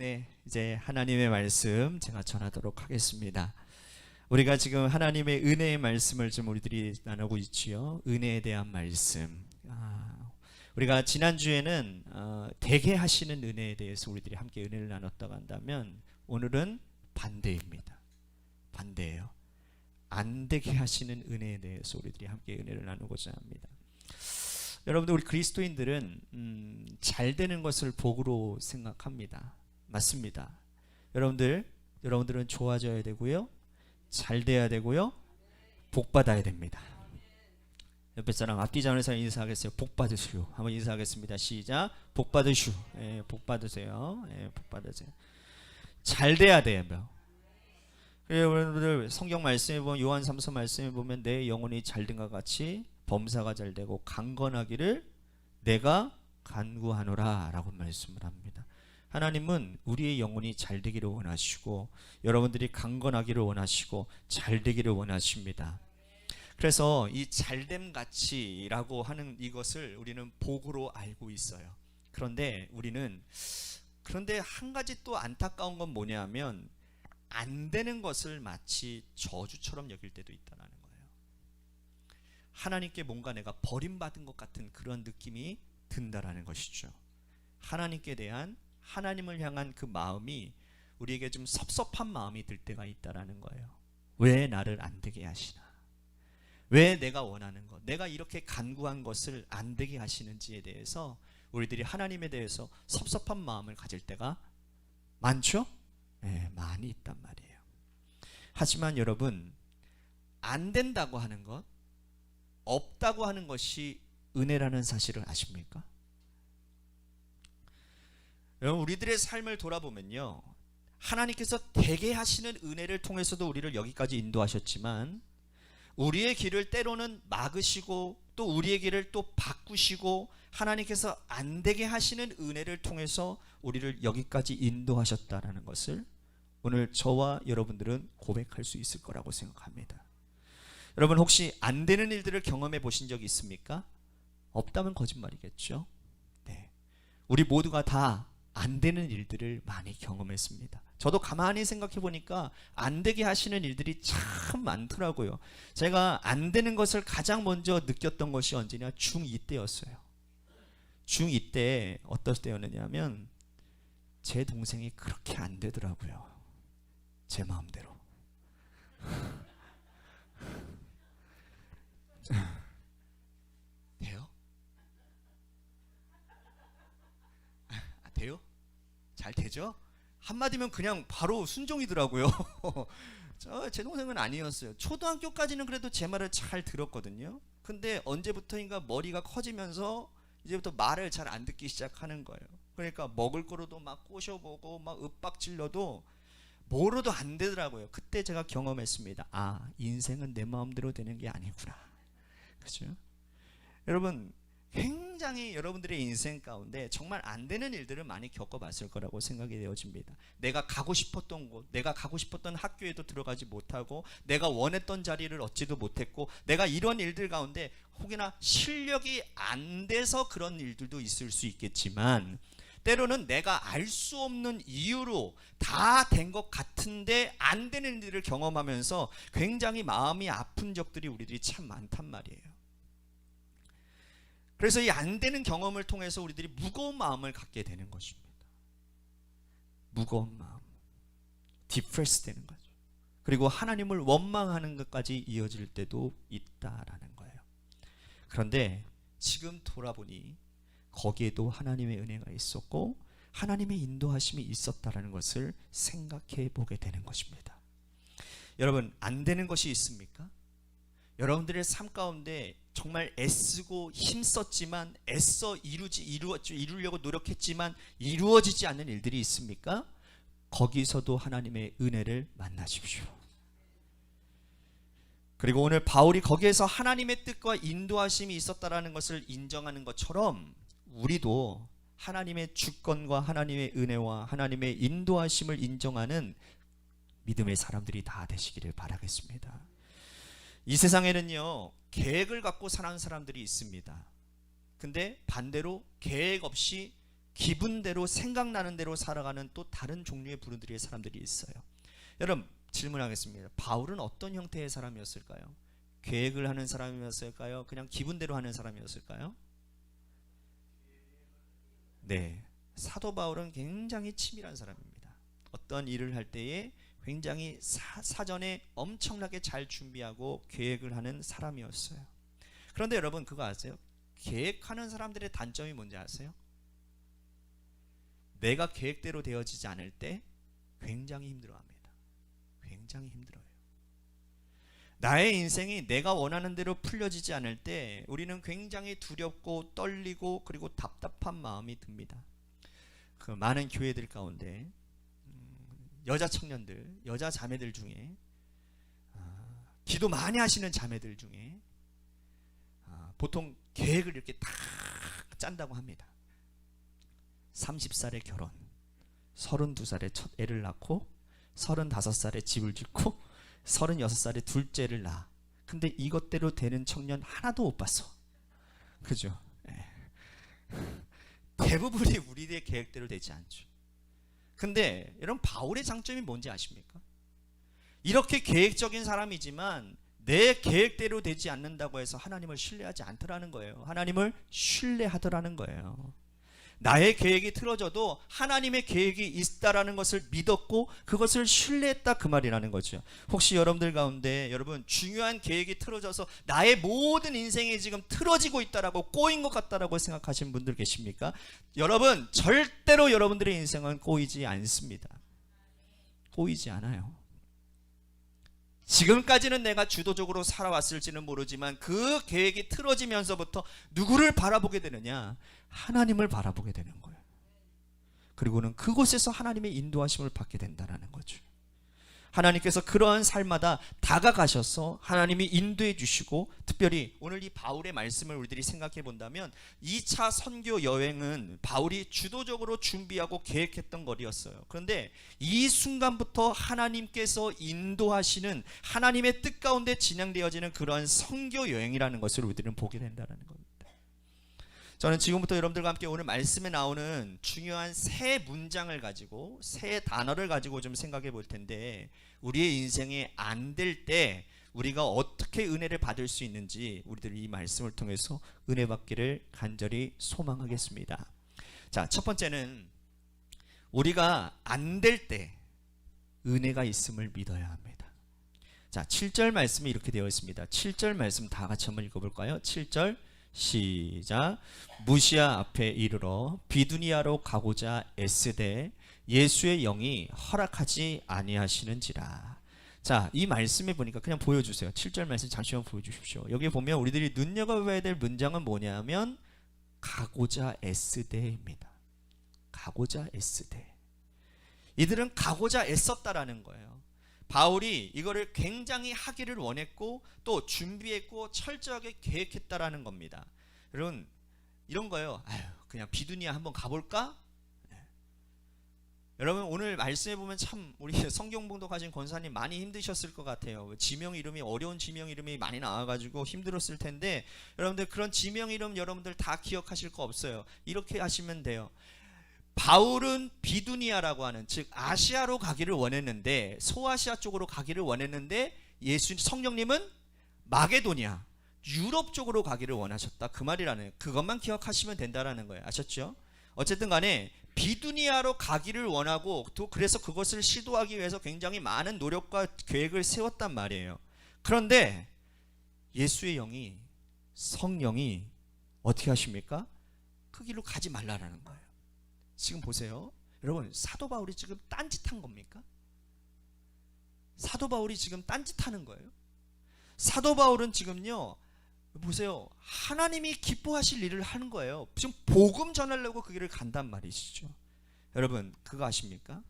네, 이제 하나님의 말씀 제가 전하도록 하겠습니다. 우리가 지금 하나님의 은혜의 말씀을 좀 우리들이 나누고 있지요. 은혜에 대한 말씀. 우리가 지난주에는 되게 하시는 은혜에 대해서 우리들이 함께 은혜를 나눴다고 한다면 오늘은 반대입니다. 반대예요. 안 되게 하시는 은혜에 대해서 우리들이 함께 은혜를 나누고자 합니다. 여러분들, 우리 그리스도인들은 잘 되는 것을 복으로 생각합니다. 맞습니다. 여러분들은 좋아져야 되고요, 잘 돼야 되고요, 복 받아야 됩니다. 옆에 사람 앞뒤 자면서 인사하겠어요. 복 받으시오. 한번 인사하겠습니다. 시작. 복 받으시오. 복 받으세요. 복 받으세요. 잘 돼야 돼요. 여러분들 성경 말씀에 보면, 요한 3서 말씀에 보면 내 영혼이 잘된것 같이 범사가 잘되고 강건하기를 내가 간구하노라 라고 말씀을 합니다. 하나님은 우리의 영혼이 잘되기를 원하시고 여러분들이 강건하기를 원하시고 잘되기를 원하십니다. 그래서 이 잘됨 가치라고 하는 이것을 우리는 복으로 알고 있어요. 그런데 한 가지 또 안타까운 건 뭐냐면 안 되는 것을 마치 저주처럼 여길 때도 있다는 거예요. 하나님께 뭔가 내가 버림받은 것 같은 그런 느낌이 든다라는 것이죠. 하나님을 향한 그 마음이 우리에게 좀 섭섭한 마음이 들 때가 있다라는 거예요. 왜 나를 안 되게 하시나? 왜 내가 원하는 것, 내가 이렇게 간구한 것을 안 되게 하시는지에 대해서 우리들이 하나님에 대해서 섭섭한 마음을 가질 때가 많죠? 네, 많이 있단 말이에요. 하지만 여러분, 안 된다고 하는 것, 없다고 하는 것이 은혜라는 사실을 아십니까? 여러분, 우리들의 삶을 돌아보면요, 하나님께서 되게 하시는 은혜를 통해서도 우리를 여기까지 인도하셨지만 우리의 길을 때로는 막으시고 또 우리의 길을 또 바꾸시고 하나님께서 안 되게 하시는 은혜를 통해서 우리를 여기까지 인도하셨다는 것을 오늘 저와 여러분들은 고백할 수 있을 거라고 생각합니다. 여러분, 혹시 안 되는 일들을 경험해 보신 적이 있습니까? 없다면 거짓말이겠죠. 네, 우리 모두가 다 안 되는 일들을 많이 경험했습니다. 저도 가만히 생각해 보니까 안 되게 하시는 일들이 참 많더라고요. 제가 안 되는 것을 가장 먼저 느꼈던 것이 언제냐? 중2 때였어요. 중2 때 어떨 때였느냐면 제 동생이 그렇게 안 되더라고요. 제 마음대로. 돼요? 돼요? 잘 되죠? 한마디면 그냥 바로 순종이더라고요. 제 동생은 아니었어요. 초등학교까지는 그래도 제 말을 잘 들었거든요. 근데 언제부터인가 머리가 커지면서 이제부터 말을 잘 안 듣기 시작하는 거예요. 그러니까 먹을 거로도 막 꼬셔보고 막 윽박질러도 뭐로도 안 되더라고요. 그때 제가 경험했습니다. 인생은 내 마음대로 되는 게 아니구나. 그죠? 여러분, 굉장히 여러분들의 인생 가운데 정말 안 되는 일들을 많이 겪어봤을 거라고 생각이 되어집니다. 내가 가고 싶었던 곳, 내가 가고 싶었던 학교에도 들어가지 못하고 내가 원했던 자리를 얻지도 못했고 내가 이런 일들 가운데 혹여나 실력이 안 돼서 그런 일들도 있을 수 있겠지만 때로는 내가 알 수 없는 이유로 다 된 것 같은데 안 되는 일을 경험하면서 굉장히 마음이 아픈 적들이 우리들이 참 많단 말이에요. 그래서 이 안 되는 경험을 통해서 우리들이 무거운 마음을 갖게 되는 것입니다. 무거운 마음, 디프레스 되는 거죠. 그리고 하나님을 원망하는 것까지 이어질 때도 있다라는 거예요. 그런데 지금 돌아보니 거기에도 하나님의 은혜가 있었고 하나님의 인도하심이 있었다라는 것을 생각해 보게 되는 것입니다. 여러분, 안 되는 것이 있습니까? 여러분들의 삶 가운데 정말 애쓰고 힘썼지만 애써 이루려고 노력했지만 이루어지지 않는 일들이 있습니까? 거기서도 하나님의 은혜를 만나십시오. 그리고 오늘 바울이 거기에서 하나님의 뜻과 인도하심이 있었다라는 것을 인정하는 것처럼 우리도 하나님의 주권과 하나님의 은혜와 하나님의 인도하심을 인정하는 믿음의 사람들이 다 되시기를 바라겠습니다. 이 세상에는요, 계획을 갖고 사는 사람들이 있습니다. 근데 반대로 계획 없이 기분대로 생각나는 대로 살아가는 또 다른 종류의 부류들의 사람들이 있어요. 여러분 질문하겠습니다. 바울은 어떤 형태의 사람이었을까요? 계획을 하는 사람이었을까요? 그냥 기분대로 하는 사람이었을까요? 네, 사도 바울은 굉장히 치밀한 사람입니다. 어떤 일을 할 때에 굉장히 사전에 엄청나게 잘 준비하고 계획을 하는 사람이었어요. 그런데 여러분 그거 아세요? 계획하는 사람들의 단점이 뭔지 아세요? 내가 계획대로 되어지지 않을 때 굉장히 힘들어합니다. 굉장히 힘들어요. 나의 인생이 내가 원하는 대로 풀려지지 않을 때 우리는 굉장히 두렵고 떨리고 그리고 답답한 마음이 듭니다. 그 많은 교회들 가운데 여자 청년들, 여자 자매들 중에 기도 많이 하시는 자매들 중에 보통 계획을 이렇게 딱 짠다고 합니다. 30살에 결혼, 32살에 첫 애를 낳고 35살에 집을 짓고 36살에 둘째를 낳아. 근데 이것대로 되는 청년 하나도 못 봤어. 그죠? 네. 대부분이 우리의 계획대로 되지 않죠. 근데 여러분 바울의 장점이 뭔지 아십니까? 이렇게 계획적인 사람이지만 내 계획대로 되지 않는다고 해서 하나님을 신뢰하지 않더라는 거예요. 하나님을 신뢰하더라는 거예요. 나의 계획이 틀어져도 하나님의 계획이 있다라는 것을 믿었고 그것을 신뢰했다 그 말이라는 거죠. 혹시 여러분들 가운데 여러분 중요한 계획이 틀어져서 나의 모든 인생이 지금 틀어지고 있다라고 꼬인 것 같다라고 생각하시는 분들 계십니까? 여러분 절대로 여러분들의 인생은 꼬이지 않습니다. 꼬이지 않아요. 지금까지는 내가 주도적으로 살아왔을지는 모르지만 그 계획이 틀어지면서부터 누구를 바라보게 되느냐? 하나님을 바라보게 되는 거예요. 그리고는 그곳에서 하나님의 인도하심을 받게 된다는 거죠. 하나님께서 그러한 삶마다 다가가셔서 하나님이 인도해 주시고, 특별히 오늘 이 바울의 말씀을 우리들이 생각해 본다면 2차 선교 여행은 바울이 주도적으로 준비하고 계획했던 거리였어요. 그런데 이 순간부터 하나님께서 인도하시는 하나님의 뜻 가운데 진행되어지는 그러한 선교 여행이라는 것을 우리들은 보게 된다는 겁니다. 저는 지금부터 여러분들과 함께 오늘 말씀에 나오는 중요한 세 문장을 가지고, 세 단어를 가지고 좀 생각해 볼 텐데, 우리의 인생이 안 될 때 우리가 어떻게 은혜를 받을 수 있는지 우리들이 이 말씀을 통해서 은혜 받기를 간절히 소망하겠습니다. 자, 첫 번째는 우리가 안 될 때 은혜가 있음을 믿어야 합니다. 자, 7절 말씀이 이렇게 되어 있습니다. 7절 말씀 다 같이 한번 읽어볼까요? 7절 시작. 무시아 앞에 이르러 비두니아로 가고자 애쓰되 예수의 영이 허락하지 아니하시는지라. 자, 이 말씀에 보니까 그냥 보여주세요. 7절 말씀 잠시만 보여주십시오. 여기 보면 우리들이 눈여겨봐야 될 문장은 뭐냐면 가고자 애쓰되입니다. 가고자 애쓰되. 이들은 가고자 애썼다라는 거예요. 바울이 이거를 굉장히 하기를 원했고 또 준비했고 철저하게 계획했다라는 겁니다. 여러분 이런 거예요. 그냥 비두니아 한번 가볼까? 네. 여러분 오늘 말씀해 보면 참 우리 성경 봉독하신 권사님 많이 힘드셨을 것 같아요. 지명 이름이 어려운 지명 이름이 많이 나와가지고 힘들었을 텐데 여러분들 그런 지명 이름 여러분들 다 기억하실 거 없어요. 이렇게 하시면 돼요. 바울은 비두니아라고 하는, 즉 아시아로 가기를 원했는데, 소아시아 쪽으로 가기를 원했는데 예수 성령님은 마게도니아, 유럽 쪽으로 가기를 원하셨다 그 말이라는, 그것만 기억하시면 된다라는 거예요. 아셨죠? 어쨌든 간에 비두니아로 가기를 원하고 또 그래서 그것을 시도하기 위해서 굉장히 많은 노력과 계획을 세웠단 말이에요. 그런데 예수의 영이, 성령이 어떻게 하십니까? 그 길로 가지 말라라는 거예요. 지금 보세요. 여러분 사도 바울이 지금 딴짓한 겁니까? 사도 바울이 지금 딴짓하는 거예요. 사도 바울은 지금요 보세요. 하나님이 기뻐하실 일을 하는 거예요. 지금 복음 전하려고 그 길을 간단 말이시죠. 여러분 그거 아십니까?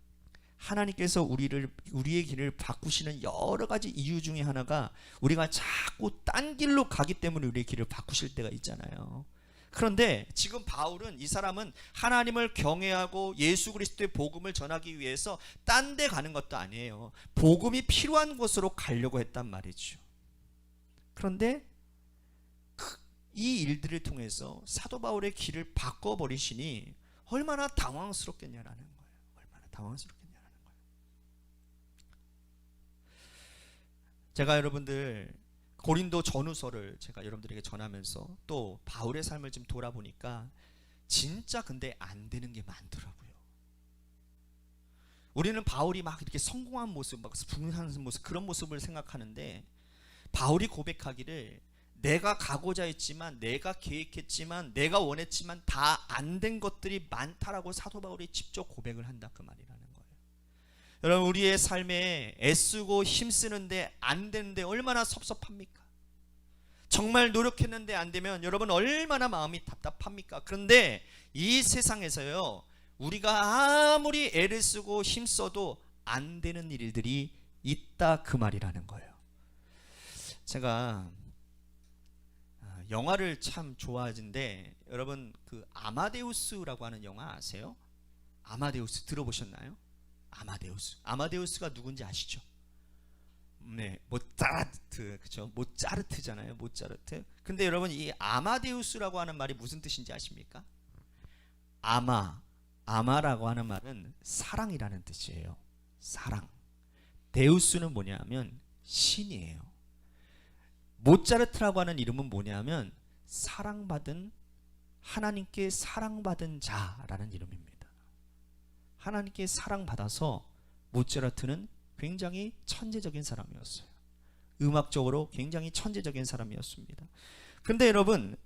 하나님께서 우리의 길을 바꾸시는 여러 가지 이유 중에 하나가 우리가 자꾸 딴 길로 가기 때문에 우리의 길을 바꾸실 때가 있잖아요. 그런데 지금 바울은, 이 사람은 하나님을 경외하고 예수 그리스도의 복음을 전하기 위해서 딴 데 가는 것도 아니에요. 복음이 필요한 곳으로 가려고 했단 말이죠. 그런데 이 일들을 통해서 사도 바울의 길을 바꿔버리시니 얼마나 당황스럽겠냐라는 거예요. 얼마나 당황스럽겠냐라는 거예요. 제가 여러분들 고린도 전후서를 제가 여러분들에게 전하면서 또 바울의 삶을 좀 돌아보니까 진짜 근데 안 되는 게 많더라고요. 우리는 바울이 막 이렇게 성공한 모습, 막 부흥하는 모습, 그런 모습을 생각하는데, 바울이 고백하기를 내가 가고자 했지만, 내가 계획했지만, 내가 원했지만 다 안 된 것들이 많다라고 사도 바울이 직접 고백을 한다, 그 말이라는 거예요. 여러분, 우리의 삶에 애쓰고 힘쓰는데 안 되는데 얼마나 섭섭합니까? 정말 노력했는데 안 되면 여러분 얼마나 마음이 답답합니까? 그런데 이 세상에서요, 우리가 아무리 애를 쓰고 힘써도 안 되는 일들이 있다, 그 말이라는 거예요. 제가 영화를 참 좋아하는데, 여러분 그 아마데우스라고 하는 영화 아세요? 아마데우스 들어보셨나요? 아마데우스가 누군지 아시죠? 네, 모차르트, 그렇죠? 모차르트잖아요, 모차르트. 근데 여러분, 이 아마데우스라고 하는 말이 무슨 뜻인지 아십니까? 아마라고 하는 말은 사랑이라는 뜻이에요. 사랑. 데우스는 뭐냐면 신이에요. 모차르트라고 하는 이름은 뭐냐면 사랑받은, 하나님께 사랑받은 자라는 이름입니다. 하나님께 사랑받아서 모차르트는 굉장히 천재적인 사람이었어요. 음악적으로 굉장히 천재적인 사람이었습니다. 근데 여러분,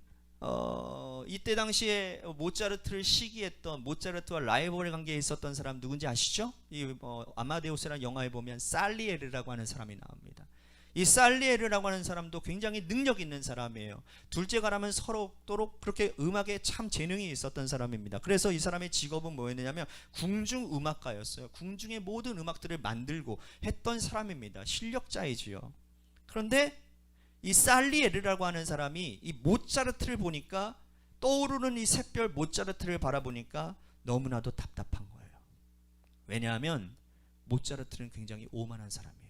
이때 당시에 모차르트를 시기했던, 모차르트와 라이벌 관계에 있었던 사람 누군지 아시죠? 이 아마데우스라는 영화에 보면 살리에르라고 하는 사람이 나옵니다. 이 살리에르라고 하는 사람도 굉장히 능력 있는 사람이에요. 둘째가라면 서로도록 그렇게 음악에 참 재능이 있었던 사람입니다. 그래서 이 사람의 직업은 뭐였냐면 궁중음악가였어요. 궁중의 모든 음악들을 만들고 했던 사람입니다. 실력자이지요. 그런데 이 살리에르라고 하는 사람이 이 모차르트를 보니까, 떠오르는 이 샛별 모차르트를 바라보니까 너무나도 답답한 거예요. 왜냐하면 모차르트는 굉장히 오만한 사람이에요.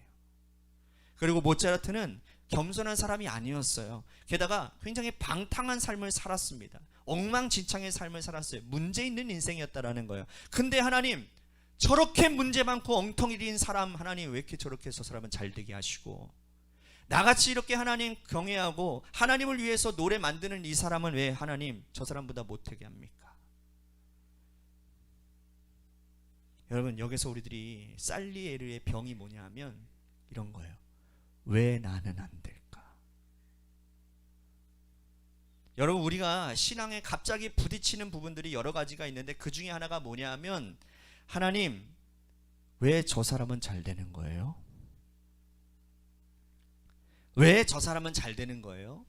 그리고 모차르트는 겸손한 사람이 아니었어요. 게다가 굉장히 방탕한 삶을 살았습니다. 엉망진창의 삶을 살았어요. 문제 있는 인생이었다라는 거예요. 근데 하나님, 저렇게 문제 많고 엉텅이린 사람, 하나님 왜 이렇게 저렇게 해서 사람은 잘 되게 하시고, 나같이 이렇게 하나님 경외하고 하나님을 위해서 노래 만드는 이 사람은 왜 하나님 저 사람보다 못하게 합니까? 여러분, 여기서 우리들이 살리에르의 병이 뭐냐 하면 이런 거예요. 왜 나는 안 될까? 여러분, 우리가 신앙에 갑자기 부딪히는 부분들이 여러 가지가 있는데, 그 중에 하나가 뭐냐 하면, 하나님 왜 저 사람은 잘 되는 거예요? 왜 저 사람은 잘 되는 거예요?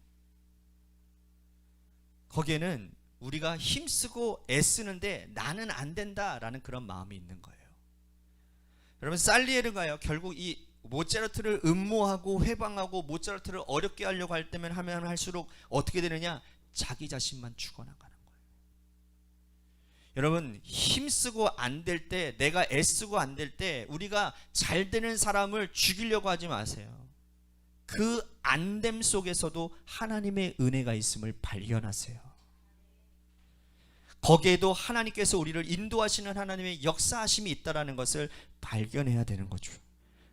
거기에는 우리가 힘쓰고 애쓰는데 나는 안 된다라는 그런 마음이 있는 거예요. 여러분, 살리에르가요, 결국 이 모차르트를 음모하고 회방하고 모차르트를 어렵게 하려고 할 때면 하면 할수록 어떻게 되느냐? 자기 자신만 죽어나가는 거예요. 여러분, 힘쓰고 안 될 때, 내가 애쓰고 안 될 때 우리가 잘 되는 사람을 죽이려고 하지 마세요. 그 안됨 속에서도 하나님의 은혜가 있음을 발견하세요. 거기에도 하나님께서 우리를 인도하시는 하나님의 역사하심이 있다는 것을 발견해야 되는 거죠.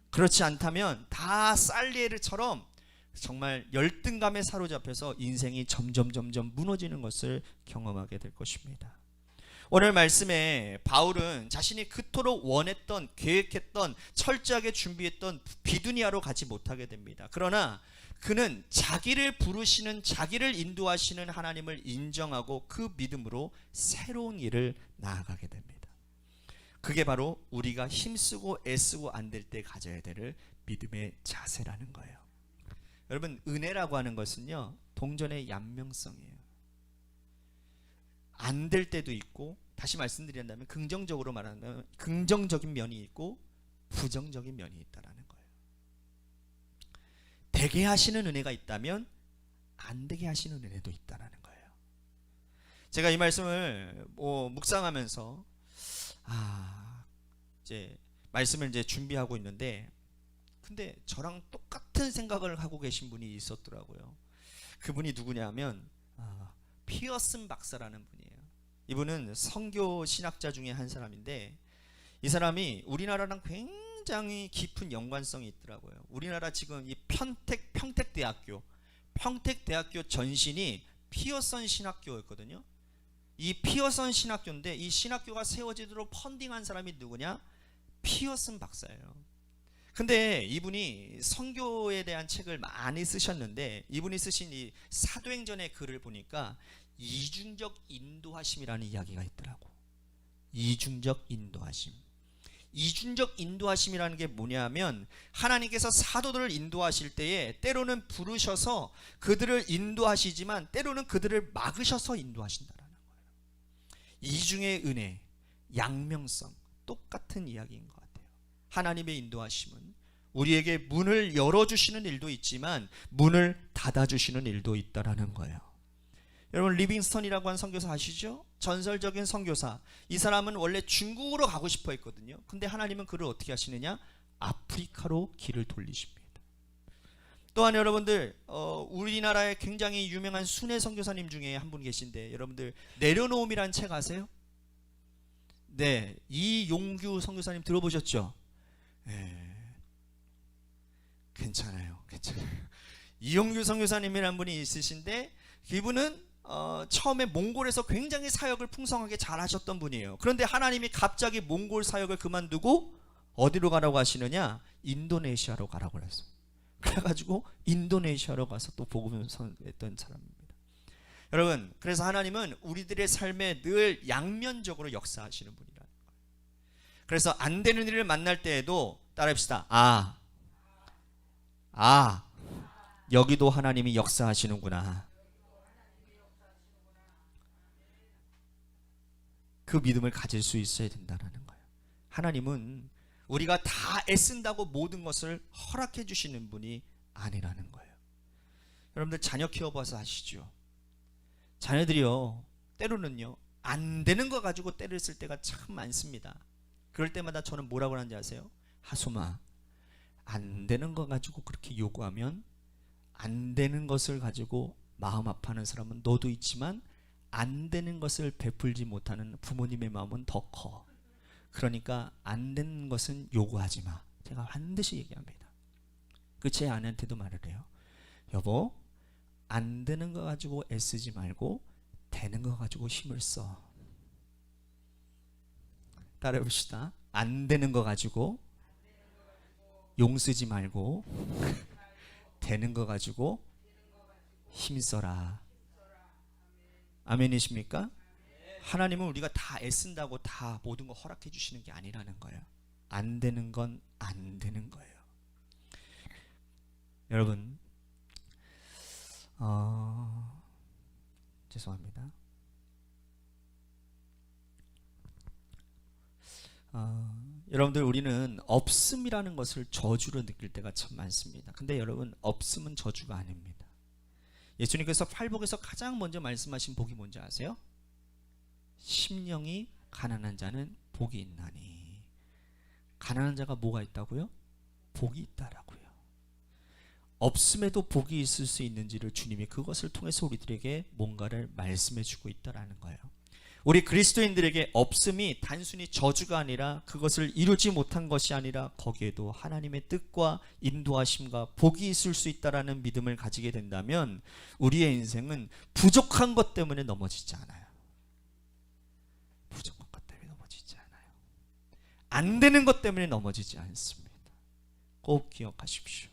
그렇지 않다면 다 살리에르처럼 정말 열등감에 사로잡혀서 인생이 점점 무너지는 것을 경험하게 될 것입니다. 오늘 말씀에 바울은 자신이 그토록 원했던, 계획했던, 철저하게 준비했던 비두니아로 가지 못하게 됩니다. 그러나 그는 자기를 부르시는, 자기를 인도하시는 하나님을 인정하고 그 믿음으로 새로운 일을 나아가게 됩니다. 그게 바로 우리가 힘쓰고 애쓰고 안 될 때 가져야 될 믿음의 자세라는 거예요. 여러분, 은혜라고 하는 것은요, 동전의 양면성이에요. 안 될 때도 있고, 다시 말씀드린다면 긍정적으로 말한다면 긍정적인 면이 있고 부정적인 면이 있다라는 거예요. 되게 하시는 은혜가 있다면 안 되게 하시는 은혜도 있다라는 거예요. 제가 이 말씀을 묵상하면서 이제 말씀을 이제 준비하고 있는데, 근데 저랑 똑같은 생각을 하고 계신 분이 있었더라고요. 그분이 누구냐면 피어슨 박사라는 분이에요. 이분은 성교 신학자 중에 한 사람인데, 이 사람이 우리나라랑 굉장히 깊은 연관성이 있더라고요. 우리나라 지금 이 평택대학교 전신이 피어선 신학교였거든요. 이 피어선 신학교인데, 이 신학교가 세워지도록 펀딩한 사람이 누구냐? 피어슨 박사예요. 근데 이분이 선교에 대한 책을 많이 쓰셨는데, 이분이 쓰신 이 사도행전의 글을 보니까 이중적 인도하심이라는 이야기가 있더라고. 이중적 인도하심이라는 게 뭐냐면, 하나님께서 사도들을 인도하실 때에 때로는 부르셔서 그들을 인도하시지만 때로는 그들을 막으셔서 인도하신다라는 거예요. 이중의 은혜, 양명성, 똑같은 이야기인 것 같아요. 하나님의 인도하심은 우리에게 문을 열어주시는 일도 있지만 문을 닫아주시는 일도 있다라는 거예요. 여러분, 리빙스턴이라고 하는 선교사 아시죠? 전설적인 선교사. 이 사람은 원래 중국으로 가고 싶어 했거든요. 근데 하나님은 그를 어떻게 하시느냐? 아프리카로 길을 돌리십니다. 또한 여러분들, 우리나라에 굉장히 유명한 순회 선교사님 중에 한 분 계신데, 여러분들 내려놓음이라는 책 아세요? 네, 이용규 선교사님 들어보셨죠? 네. 괜찮아요. 이용규 선교사님이라는 분이 있으신데, 이분은 처음에 몽골에서 굉장히 사역을 풍성하게 잘 하셨던 분이에요. 그런데 하나님이 갑자기 몽골 사역을 그만두고 어디로 가라고 하시느냐? 인도네시아로 가라고 그랬어요. 그래가지고 인도네시아로 가서 또 복음을 전했던 사람입니다. 여러분, 그래서 하나님은 우리들의 삶에 늘 양면적으로 역사하시는 분이라는 거예요. 그래서 안 되는 일을 만날 때에도 따라합시다. 여기도 하나님이 역사하시는구나. 그 믿음을 가질 수 있어야 된다는 거예요. 하나님은 우리가 다 애쓴다고 모든 것을 허락해 주시는 분이 아니라는 거예요. 여러분들 자녀 키워봐서 아시죠? 자녀들이요, 때로는요, 안 되는 거 가지고 때를 쓸 때가 참 많습니다. 그럴 때마다 저는 뭐라고 하는지 아세요? 하솜아, 안 되는 거 가지고 그렇게 요구하면, 안 되는 것을 가지고 마음 아파하는 사람은 너도 있지만 안 되는 것을 베풀지 못하는 부모님의 마음은 더 커. 그러니까 안 되는 것은 요구하지 마. 제가 반드시 얘기합니다. 그 제 아내한테도 말을 해요. 여보, 안 되는 거 가지고 애쓰지 말고 되는 거 가지고 힘을 써. 따라해봅시다. 안 되는 거 가지고 용 쓰지 말고 되는 거 가지고 힘써라. 아멘이십니까? 하나님은 우리가 다 애쓴다고 다 모든 거 허락해 주시는 게 아니라는 거예요. 안 되는 건 안 되는 거예요. 여러분, 죄송합니다. 여러분들, 우리는 없음이라는 것을 저주로 느낄 때가 참 많습니다. 근데 여러분, 없음은 저주가 아닙니다. 예수님께서 팔복에서 가장 먼저 말씀하신 복이 뭔지 아세요? 심령이 가난한 자는 복이 있나니. 가난한 자가 뭐가 있다고요? 복이 있다라고요. 없음에도 복이 있을 수 있는지를 주님이 그것을 통해서 우리들에게 뭔가를 말씀해 주고 있다라는 거예요. 우리 그리스도인들에게 없음이 단순히 저주가 아니라, 그것을 이루지 못한 것이 아니라 거기에도 하나님의 뜻과 인도하심과 복이 있을 수 있다라는 믿음을 가지게 된다면 우리의 인생은 부족한 것 때문에 넘어지지 않아요. 부족한 것 때문에 넘어지지 않아요. 안 되는 것 때문에 넘어지지 않습니다. 꼭 기억하십시오.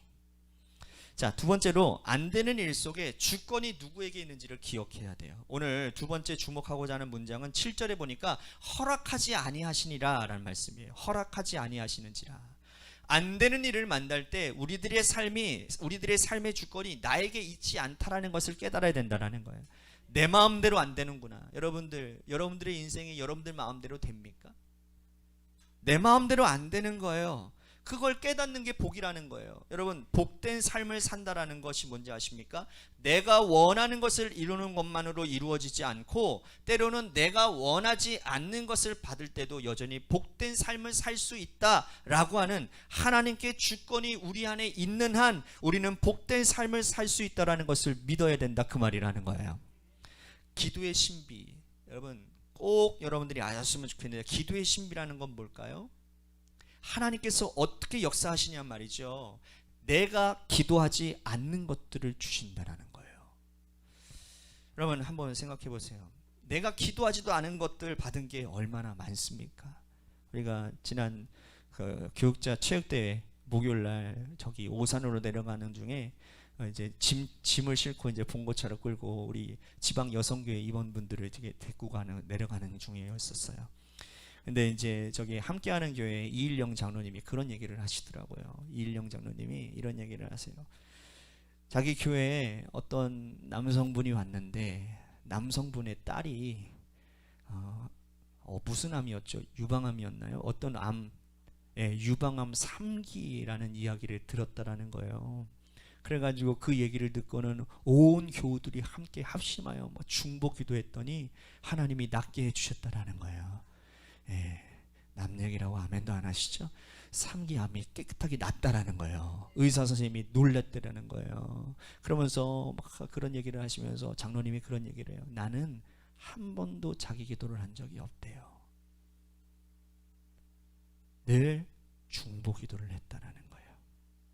자, 두 번째로 안 되는 일 속에 주권이 누구에게 있는지를 기억해야 돼요. 오늘 두 번째 주목하고자 하는 문장은 7절에 보니까 허락하지 아니하시니라 라는 말씀이에요. 허락하지 아니하시는지라. 안 되는 일을 만날 때 우리들의 삶의 주권이 나에게 있지 않다라는 것을 깨달아야 된다는 거예요. 내 마음대로 안 되는구나. 여러분들의 인생이 여러분들 마음대로 됩니까? 내 마음대로 안 되는 거예요. 그걸 깨닫는 게 복이라는 거예요. 여러분, 복된 삶을 산다라는 것이 뭔지 아십니까? 내가 원하는 것을 이루는 것만으로 이루어지지 않고, 때로는 내가 원하지 않는 것을 받을 때도 여전히 복된 삶을 살 수 있다라고 하는 하나님께 주권이 우리 안에 있는 한 우리는 복된 삶을 살 수 있다라는 것을 믿어야 된다, 그 말이라는 거예요. 기도의 신비, 여러분 꼭 여러분들이 아셨으면 좋겠는데, 기도의 신비라는 건 뭘까요? 하나님께서 어떻게 역사하시냐 말이죠. 내가 기도하지 않는 것들을 주신다라는 거예요. 여러분 한번 생각해 보세요. 내가 기도하지도 않은 것들 받은 게 얼마나 많습니까? 우리가 지난 그 교육자 체육대회 목요일날 저기 오산으로 내려가는 중에 이제 짐을 싣고 이제 봉고차를 끌고 우리 지방 여성교회 임원분들을 데리고 내려가는 중이었었어요. 근데 이제 저기 함께하는 교회 이일영 장로님이 그런 얘기를 하시더라고요. 이일영 장로님이 이런 얘기를 하세요. 자기 교회에 어떤 남성분이 왔는데 남성분의 딸이 무슨 암이었죠? 유방암이었나요? 어떤 암, 유방암 3기라는 이야기를 들었다라는 거예요. 그래가지고 그 얘기를 듣고는 온 교우들이 함께 합심하여 중보 기도했더니 하나님이 낫게 해주셨다라는 거예요. 남 얘기라고 아멘도 안 하시죠? 3기 암이 깨끗하게 낫다라는 거예요. 의사 선생님이 놀랬다라는 거예요. 그러면서 막 그런 얘기를 하시면서 장로님이 그런 얘기를 해요. 나는 한 번도 자기 기도를 한 적이 없대요. 늘 중보 기도를 했다라는 거예요.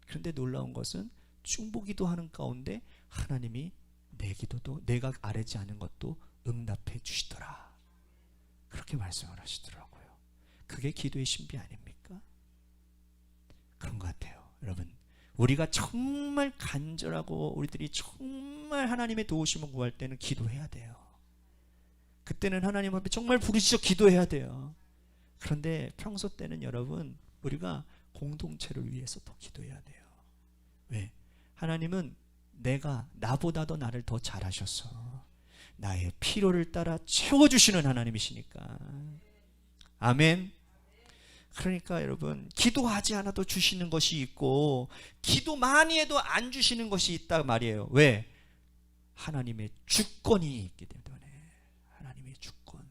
그런데 놀라운 것은 중보 기도하는 가운데 하나님이 내 기도도 내가 아뢰지 않은 것도 응답해 주시더라. 그렇게 말씀을 하시더라고요. 그게 기도의 신비 아닙니까? 그런 것 같아요. 여러분, 우리가 정말 간절하고 우리들이 정말 하나님의 도우심을 구할 때는 기도해야 돼요. 그때는 하나님 앞에 정말 부르짖어 기도해야 돼요. 그런데 평소 때는 여러분, 우리가 공동체를 위해서 더 기도해야 돼요. 왜? 하나님은 나보다도 나를 더 잘하셔서 나의 필요를 따라 채워주시는 하나님이시니까. 아멘. 그러니까 여러분, 기도하지 않아도 주시는 것이 있고 기도 많이 해도 안 주시는 것이 있다 말이에요. 왜? 하나님의 주권이 있기 때문에. 하나님의 주권,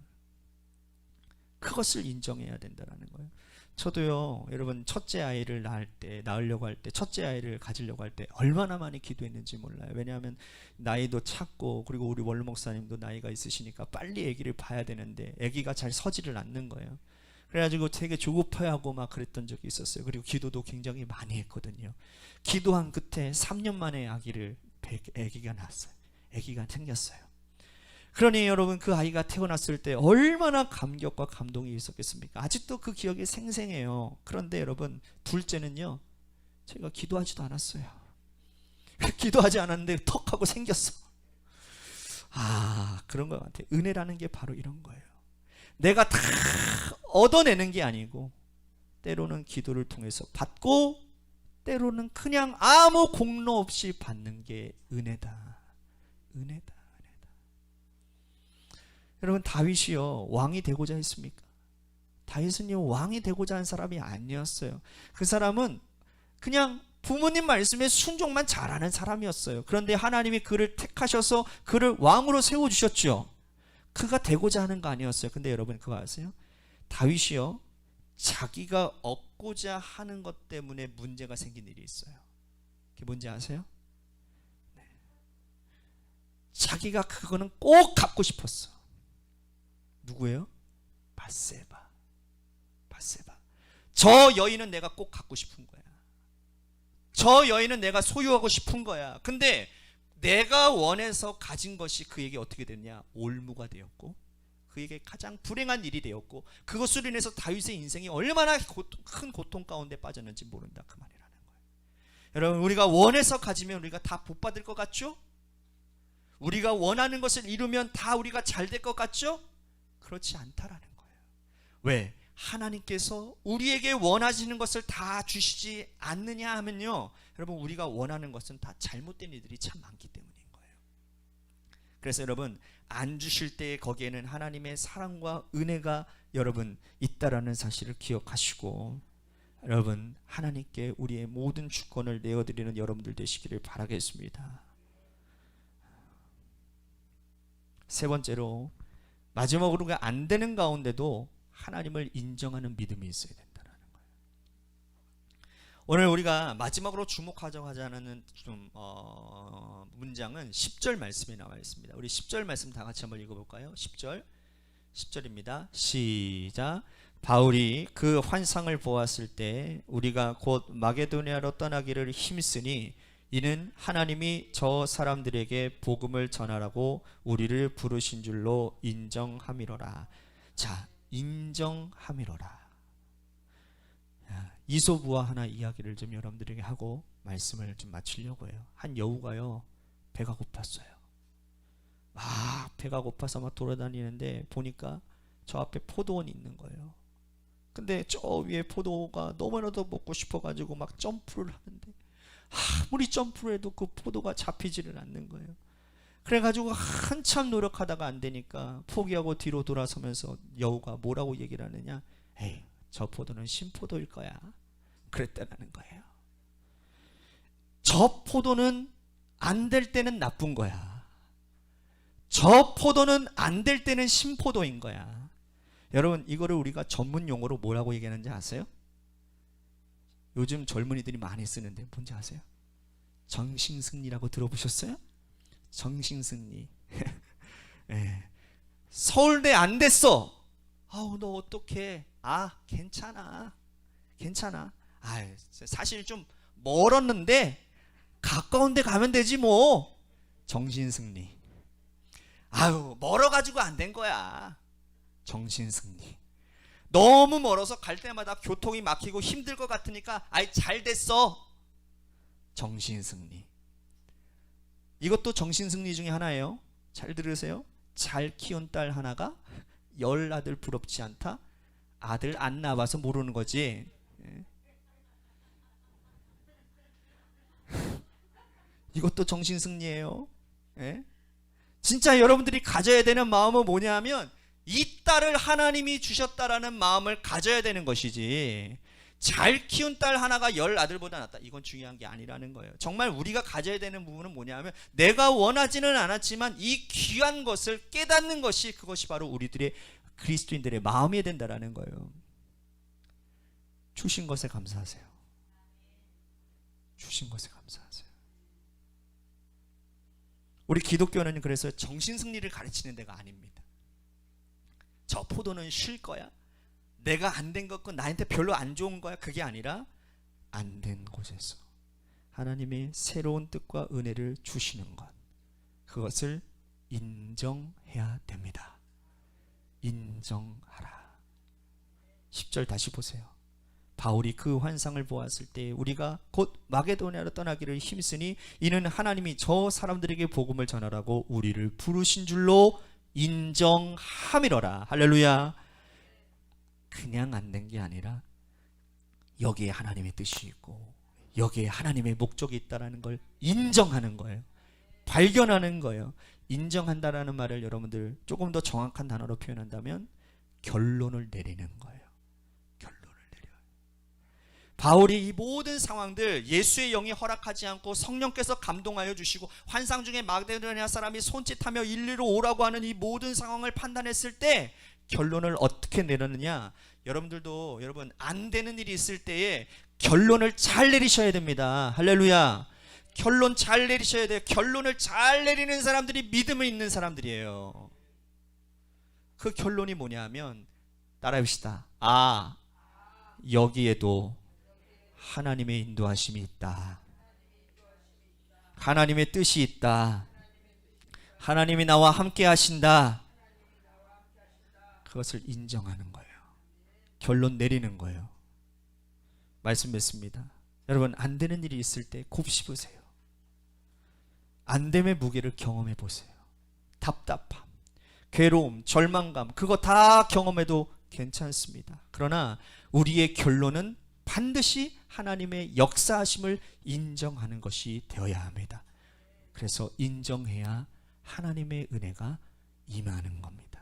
그것을 인정해야 된다는 거예요. 저도요, 여러분, 첫째 아이를 낳으려고 할 때, 첫째 아이를 가지려고 할 때 얼마나 많이 기도했는지 몰라요. 왜냐하면 나이도 찼고, 그리고 우리 원로 목사님도 나이가 있으시니까 빨리 아기를 봐야 되는데 아기가 잘 서지를 않는 거예요. 그래가지고 되게 조급해하고 막 그랬던 적이 있었어요. 그리고 기도도 굉장히 많이 했거든요. 기도한 끝에 3년 만에 아기가 낳았어요. 아기가 생겼어요. 그러니 여러분, 그 아이가 태어났을 때 얼마나 감격과 감동이 있었겠습니까? 아직도 그 기억이 생생해요. 그런데 여러분, 둘째는요, 제가 기도하지도 않았어요. 기도하지 않았는데 턱 하고 생겼어. 그런 것 같아요. 은혜라는 게 바로 이런 거예요. 내가 다 얻어내는 게 아니고 때로는 기도를 통해서 받고 때로는 그냥 아무 공로 없이 받는 게 은혜다. 은혜다. 여러분, 다윗이요, 왕이 되고자 했습니까? 다윗은요, 왕이 되고자 한 사람이 아니었어요. 그 사람은 그냥 부모님 말씀에 순종만 잘하는 사람이었어요. 그런데 하나님이 그를 택하셔서 그를 왕으로 세워주셨죠. 그가 되고자 하는 거 아니었어요. 근데 여러분, 그거 아세요? 다윗이요, 자기가 얻고자 하는 것 때문에 문제가 생긴 일이 있어요. 그게 뭔지 아세요? 네. 자기가 그거는 꼭 갖고 싶었어. 누구예요? 밧세바. 저 여인은 내가 꼭 갖고 싶은 거야. 저 여인은 내가 소유하고 싶은 거야. 근데 내가 원해서 가진 것이 그에게 어떻게 됐냐? 올무가 되었고, 그에게 가장 불행한 일이 되었고, 그것으로 인해서 다윗의 인생이 얼마나 큰 고통 가운데 빠졌는지 모른다, 그 말이라는 거예요. 여러분, 우리가 원해서 가지면 우리가 다 복 받을 것 같죠? 우리가 원하는 것을 이루면 다 우리가 잘 될 것 같죠? 그렇지 않다라는 거예요. 왜? 하나님께서 우리에게 원하시는 것을 다 주시지 않느냐 하면요, 여러분, 우리가 원하는 것은 다 잘못된 일들이 참 많기 때문인 거예요. 그래서 여러분, 안 주실 때 거기에는 하나님의 사랑과 은혜가 여러분 있다라는 사실을 기억하시고, 여러분, 하나님께 우리의 모든 주권을 내어드리는 여러분들 되시기를 바라겠습니다. 세 번째로, 마지막으로 안 되는 가운데도 하나님을 인정하는 믿음이 있어야 된다는 거예요. 오늘 우리가 마지막으로 주목하자고 하자는 문장은 10절 말씀에 나와 있습니다. 우리 10절 말씀 다 같이 한번 읽어볼까요? 10절 10절입니다. 시작. 바울이 그 환상을 보았을 때 우리가 곧 마게도니아로 떠나기를 힘쓰니 이는 하나님이 저 사람들에게 복음을 전하라고 우리를 부르신 줄로 인정함이로라. 자, 인정함이로라. 이솝우와 하나 이야기를 좀 여러분들에게 하고 말씀을 좀 마치려고 해요. 한 여우가요, 배가 고팠어요. 막 배가 고파서 막 돌아다니는데 보니까 저 앞에 포도원이 있는 거예요. 근데 저 위에 포도가 너무나도 먹고 싶어가지고 막 점프를 하는데 아무리 점프를 해도 그 포도가 잡히지를 않는 거예요. 그래가지고 한참 노력하다가 안 되니까 포기하고 뒤로 돌아서면서 여우가 뭐라고 얘기를 하느냐, 에이, 저 포도는 신포도일 거야, 그랬다라는 거예요. 저 포도는 안 될 때는 나쁜 거야. 저 포도는 안 될 때는 신포도인 거야. 여러분, 이거를 우리가 전문 용어로 뭐라고 얘기하는지 아세요? 요즘 젊은이들이 많이 쓰는데 뭔지 아세요? 정신승리라고 들어보셨어요? 정신승리. 네. 서울대 안 됐어. 아우, 너 어떡해. 아, 괜찮아. 괜찮아. 아, 사실 좀 멀었는데 가까운 데 가면 되지 뭐. 정신승리. 아유, 멀어가지고 안 된 거야. 정신승리. 너무 멀어서 갈 때마다 교통이 막히고 힘들 것 같으니까 아이, 잘 됐어. 정신승리. 이것도 정신승리 중에 하나예요. 잘 들으세요. 잘 키운 딸 하나가 10아들 부럽지 않다. 아들 안 낳아서 모르는 거지. 이것도 정신승리예요. 예? 진짜 여러분들이 가져야 되는 마음은 뭐냐면 이 딸을 하나님이 주셨다라는 마음을 가져야 되는 것이지, 잘 키운 딸 하나가 10아들보다 낫다, 이건 중요한 게 아니라는 거예요. 정말 우리가 가져야 되는 부분은 뭐냐면 내가 원하지는 않았지만 이 귀한 것을 깨닫는 것이, 그것이 바로 우리들의 그리스도인들의 마음이 된다라는 거예요. 주신 것에 감사하세요. 주신 것에 감사하세요. 우리 기독교는 그래서 정신승리를 가르치는 데가 아닙니다. 저 포도는 쉴 거야, 내가 안 된 것과 나한테 별로 안 좋은 거야, 그게 아니라 안 된 곳에서 하나님의 새로운 뜻과 은혜를 주시는 것, 그것을 인정해야 됩니다. 인정하라. 10절 다시 보세요. 바울이 그 환상을 보았을 때 우리가 곧 마게도니아로 떠나기를 힘쓰니 이는 하나님이 저 사람들에게 복음을 전하라고 우리를 부르신 줄로 인정함이로라. 할렐루야. 그냥 안 된 게 아니라 여기에 하나님의 뜻이 있고 여기에 하나님의 목적이 있다는 걸 인정하는 거예요. 발견하는 거예요. 인정한다라는 말을 여러분들 조금 더 정확한 단어로 표현한다면 결론을 내리는 거예요. 바울이 이 모든 상황들, 예수의 영이 허락하지 않고 성령께서 감동하여 주시고 환상 중에 마게도니아 사람이 손짓하며 일리로 오라고 하는 이 모든 상황을 판단했을 때 결론을 어떻게 내렸느냐, 여러분들도 여러분 안 되는 일이 있을 때에 결론을 잘 내리셔야 됩니다. 할렐루야. 결론 잘 내리셔야 돼요. 결론을 잘 내리는 사람들이 믿음이 있는 사람들이에요. 그 결론이 뭐냐면, 따라해봅시다. 아, 여기에도 하나님의 인도하심이 있다. 하나님의 뜻이 있다. 하나님이 나와 함께 하신다. 그것을 인정하는 거예요. 결론 내리는 거예요. 말씀 맺습니다. 여러분, 안 되는 일이 있을 때 곱씹으세요. 안 됨의 무게를 경험해 보세요. 답답함, 괴로움, 절망감, 그거 다 경험해도 괜찮습니다. 그러나 우리의 결론은 반드시 하나님의 역사하심을 인정하는 것이 되어야 합니다. 그래서 인정해야 하나님의 은혜가 임하는 겁니다.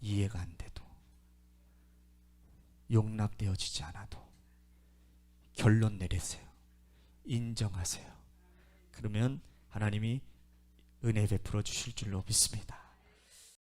이해가 안 돼도, 용납되어지지 않아도 결론 내리세요. 인정하세요. 그러면 하나님이 은혜 베풀어 주실 줄로 믿습니다.